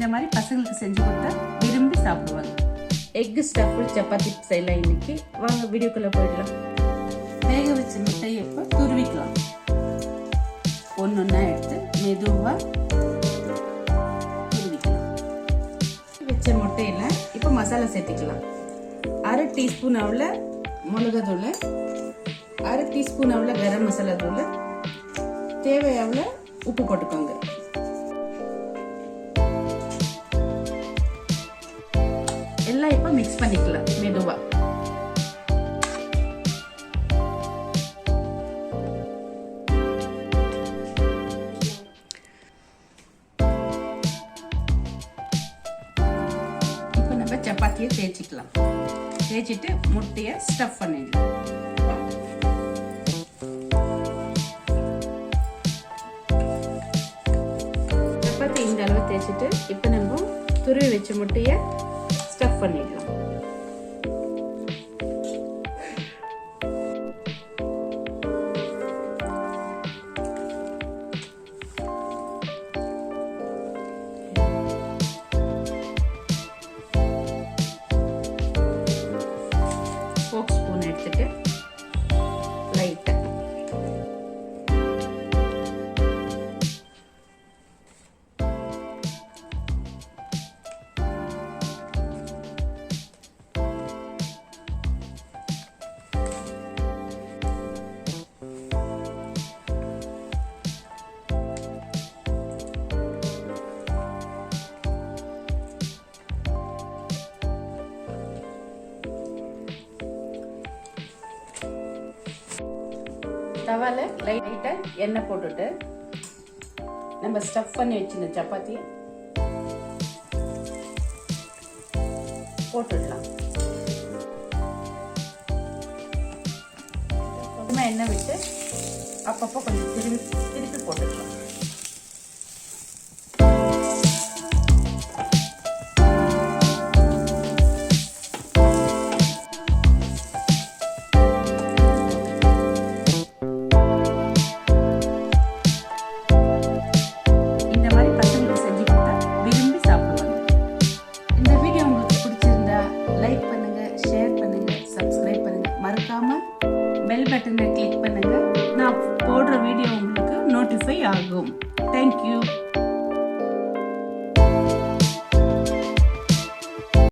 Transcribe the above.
இந்த மாதிரி பசங்களுக்கு செஞ்சு கொடுத்தா விரும்பி சாப்பிடுவாங்க. எக் ஸ்டஃப்டு சப்பாத்தி செய்யலாம் இன்னைக்கு. வாங்க வீடியோக்குள்ளே போயிடலாம். வேக வச்ச முட்டையை இப்போ துருவிக்கலாம். ஒன்றொன்னா எடுத்து மெதுவாக துருவிக்கலாம். வச்ச முட்டையில் இப்போ மசாலா சேர்த்துக்கலாம். 1/2 டீஸ்பூன் அளவில் மிளகாத்தூள், 1/2 டீஸ்பூன் அளவில் கரம் மசாலா தூள், தேவை அளவில் உப்பு போட்டுக்கோங்க. எல்லாம் இப்போ மிக்ஸ் பண்ணிக்கலாம் மெதுவாக. இப்போ நம்ம சப்பாத்தியை தேய்ச்சிக்கலாம். தேய்ச்சிட்டு முட்டையை ஸ்டஃப் பண்ணிடலாம். சப்பாத்தி இந்த அளவு தேய்ச்சிட்டு இப்போ நம்ம துருவி வச்ச முட்டையை ஸ்டஃப் பண்ணிடலாம். ஃபோக் ஸ்பூன் எடுத்துட்டு லைட்டா தவால லைட்டா எண்ணெய் போட்டுட்டு நம்ம ஸ்டஃப் பண்ணி வச்சிருந்த சப்பாத்தி போட்டுடலாம். எண்ணெய் விட்டு அப்பப்போ கொஞ்சம் திருப்பி போட்டுக்கலாம். மறக்காம பெல் பட்டனை கிளிக் பண்ணுங்க. நான் போடுற வீடியோ உங்களுக்கு நோட்டிஃபை ஆகும். தேங்க்யூ.